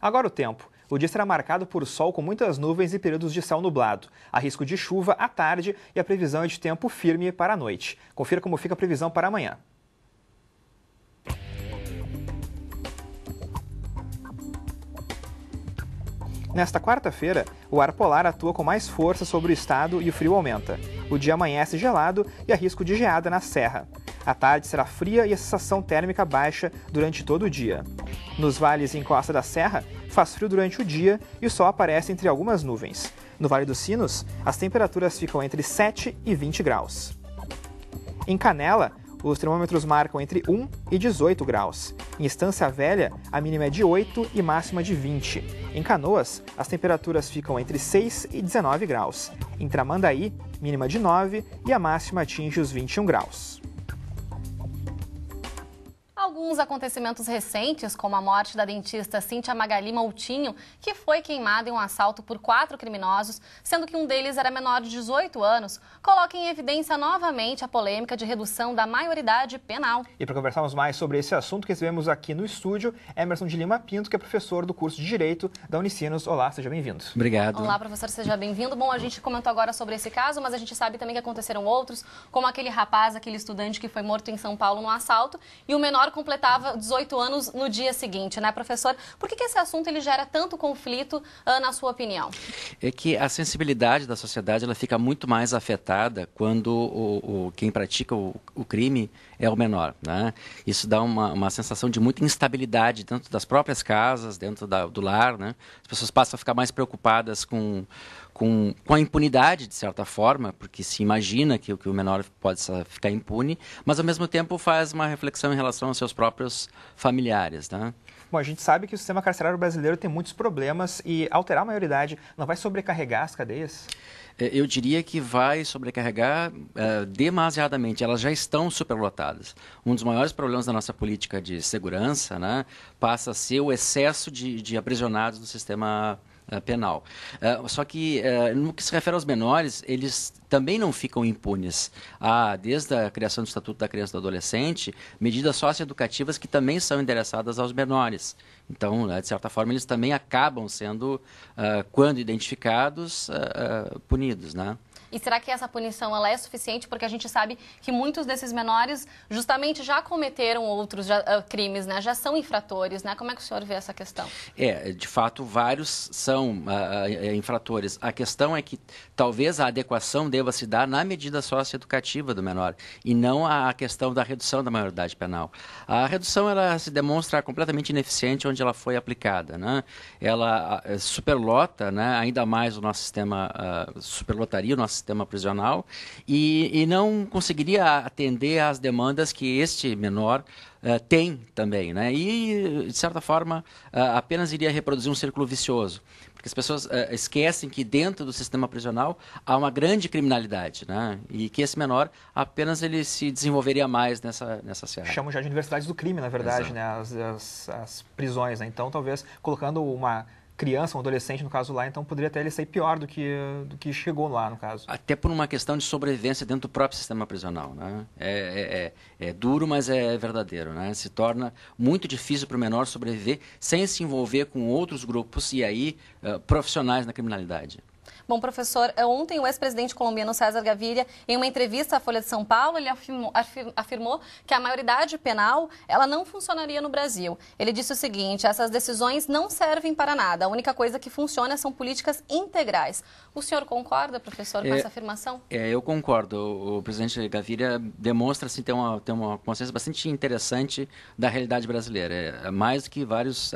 Agora o tempo. O dia será marcado por sol com muitas nuvens e períodos de céu nublado. Há risco de chuva à tarde e a previsão é de tempo firme para a noite. Confira como fica a previsão para amanhã. Nesta quarta-feira, o ar polar atua com mais força sobre o estado e o frio aumenta. O dia amanhece gelado e há risco de geada na serra. A tarde será fria e a sensação térmica baixa durante todo o dia. Nos vales e encosta da serra, faz frio durante o dia e o sol aparece entre algumas nuvens. No Vale dos Sinos, as temperaturas ficam entre 7 e 20 graus. Em Canela, os termômetros marcam entre 1 e 18 graus. Em Estância Velha, a mínima é de 8 e máxima de 20. Em Canoas, as temperaturas ficam entre 6 e 19 graus. Em Tramandaí, mínima de 9 e a máxima atinge os 21 graus. Alguns acontecimentos recentes, como a morte da dentista Cíntia Magali Moutinho, que foi queimada em um assalto por 4 criminosos, sendo que um deles era menor de 18 anos, colocam em evidência novamente a polêmica de redução da maioridade penal. E para conversarmos mais sobre esse assunto, que recebemos aqui no estúdio, Emerson de Lima Pinto, que é professor do curso de Direito da Unicinos. Olá, seja bem-vindo. Obrigado. Olá, professor, seja bem-vindo. Bom, a gente comentou agora sobre esse caso, mas a gente sabe também que aconteceram outros, como aquele rapaz, aquele estudante que foi morto em São Paulo no assalto, e o menor completava 18 anos no dia seguinte, né, professor? Por que esse assunto ele gera tanto conflito, na sua opinião? É que a sensibilidade da sociedade ela fica muito mais afetada quando quem pratica o crime é o menor, né? Isso dá uma sensação de muita instabilidade dentro das próprias casas, dentro do lar, né? As pessoas passam a ficar mais preocupadas com a impunidade, de certa forma, porque se imagina que o menor pode ficar impune, mas, ao mesmo tempo, faz uma reflexão em relação aos seus próprios familiares, né? Bom, a gente sabe que o sistema carcerário brasileiro tem muitos problemas e alterar a maioridade não vai sobrecarregar as cadeias? Eu diria que vai sobrecarregar demasiadamente. Elas já estão superlotadas. Um dos maiores problemas da nossa política de segurança, né, passa a ser o excesso de aprisionados no sistema penal. Só que, no que se refere aos menores, eles também não ficam impunes. Há, desde a criação do Estatuto da Criança e do Adolescente, medidas socioeducativas que também são endereçadas aos menores. Então, de certa forma, eles também acabam sendo, quando identificados, punidos, né? E será que essa punição ela é suficiente? Porque a gente sabe que muitos desses menores justamente já cometeram outros crimes, né? Já são infratores, né? Como é que o senhor vê essa questão? De fato, vários são infratores. A questão é que talvez a adequação deva se dar na medida socioeducativa do menor e não a questão da redução da maioridade penal. A redução ela se demonstra completamente ineficiente onde ela foi aplicada, né? Ela superlota, né, ainda mais o nosso sistema, superlotaria o nosso sistema prisional e não conseguiria atender às demandas que este menor tem também, né? E, de certa forma, apenas iria reproduzir um círculo vicioso. Porque as pessoas esquecem que dentro do sistema prisional há uma grande criminalidade, né? E que esse menor apenas ele se desenvolveria mais nessa seara. Chamam já de universidades do crime, na verdade, exato, né? As prisões, né? Então, talvez, colocando uma criança, um adolescente, no caso lá, então poderia até ele sair pior do que chegou lá, no caso. Até por uma questão de sobrevivência dentro do próprio sistema prisional, né? É duro, mas é verdadeiro, né? Se torna muito difícil para o menor sobreviver sem se envolver com outros grupos e aí profissionais na criminalidade. Bom, professor, ontem o ex-presidente colombiano César Gaviria, em uma entrevista à Folha de São Paulo, ele afirmou que a maioridade penal ela não funcionaria no Brasil. Ele disse o seguinte: essas decisões não servem para nada, a única coisa que funciona são políticas integrais. O senhor concorda, professor, com essa afirmação? Eu concordo. O presidente Gaviria demonstra assim, ter uma consciência bastante interessante da realidade brasileira. Mais do que vários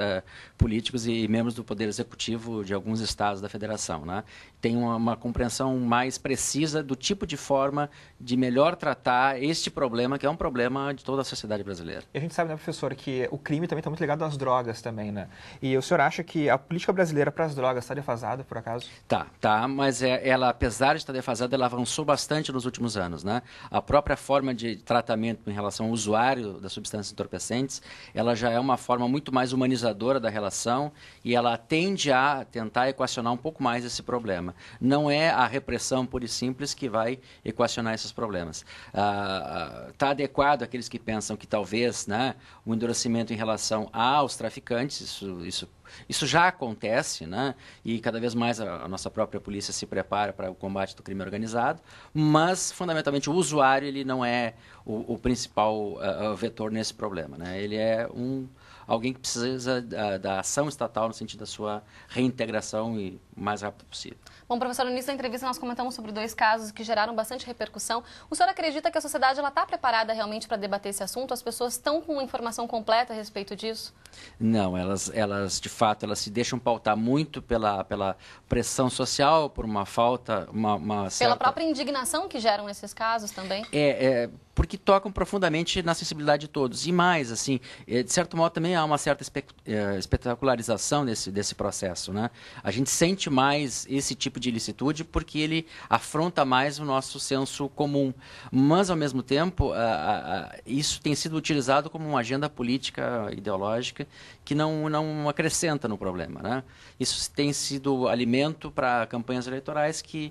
políticos e membros do Poder Executivo de alguns estados da federação, né? Tem uma compreensão mais precisa do tipo de forma de melhor tratar este problema, que é um problema de toda a sociedade brasileira. E a gente sabe, né, professor, que o crime também está muito ligado às drogas também, né? E o senhor acha que a política brasileira para as drogas está defasada, por acaso? Tá, mas ela, apesar de estar defasada, ela avançou bastante nos últimos anos, né? A própria forma de tratamento em relação ao usuário das substâncias entorpecentes, ela já é uma forma muito mais humanizadora da relação e ela tende a tentar equacionar um pouco mais esse problema. problema. Não é a repressão pura e simples que vai equacionar esses problemas. Está adequado àqueles que pensam que talvez, né, o endurecimento em relação aos traficantes, isso já acontece, né? E cada vez mais a nossa própria polícia se prepara para o combate do crime organizado, mas, fundamentalmente, o usuário ele não é o principal vetor nesse problema, né? Ele é alguém que precisa da ação estatal no sentido da sua reintegração e o mais rápido possível. Bom, professor, no início da entrevista nós comentamos sobre 2 casos que geraram bastante repercussão. O senhor acredita que a sociedade está preparada realmente para debater esse assunto? As pessoas estão com informação completa a respeito disso? Não, elas de fato, elas se deixam pautar muito pela pressão social, por uma falta, uma certa... Pela própria indignação que geram nesses casos também? Porque tocam profundamente na sensibilidade de todos. E mais, assim, de certo modo também há uma certa espetacularização desse processo, né? A gente sente mais esse tipo de ilicitude porque ele afronta mais o nosso senso comum. Mas, ao mesmo tempo, isso tem sido utilizado como uma agenda política ideológica que não acrescenta no problema, né? Isso tem sido alimento para campanhas eleitorais que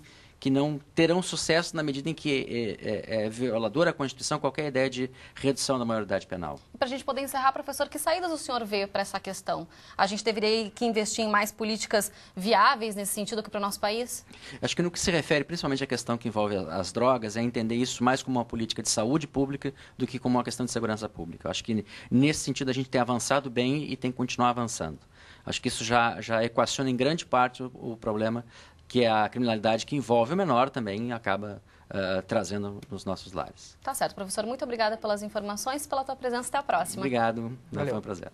não terão sucesso na medida em que é violadora a Constituição qualquer ideia de redução da maioridade penal. Para a gente poder encerrar, professor, que saídas o senhor vê para essa questão? A gente deveria que investir em mais políticas viáveis nesse sentido aqui para o nosso país? Acho que no que se refere principalmente à questão que envolve as drogas, é entender isso mais como uma política de saúde pública do que como uma questão de segurança pública. Acho que nesse sentido a gente tem avançado bem e tem que continuar avançando. Acho que isso já equaciona em grande parte o problema que é a criminalidade que envolve o menor também acaba trazendo nos nossos lares. Tá certo, professor. Muito obrigada pelas informações, pela tua presença. Até a próxima. Obrigado. Foi um prazer.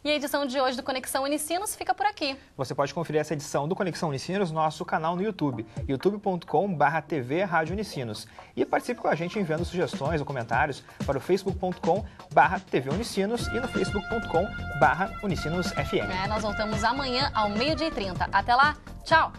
E a edição de hoje do Conexão Unicinos fica por aqui. Você pode conferir essa edição do Conexão Unicinos no nosso canal no YouTube, youtube.com/TV Rádio Unicinos. E participe com a gente enviando sugestões ou comentários para o facebook.com/TV Unicinos e no facebook.com/UnicinosFM. Nós voltamos amanhã ao 12h30. Até lá, tchau!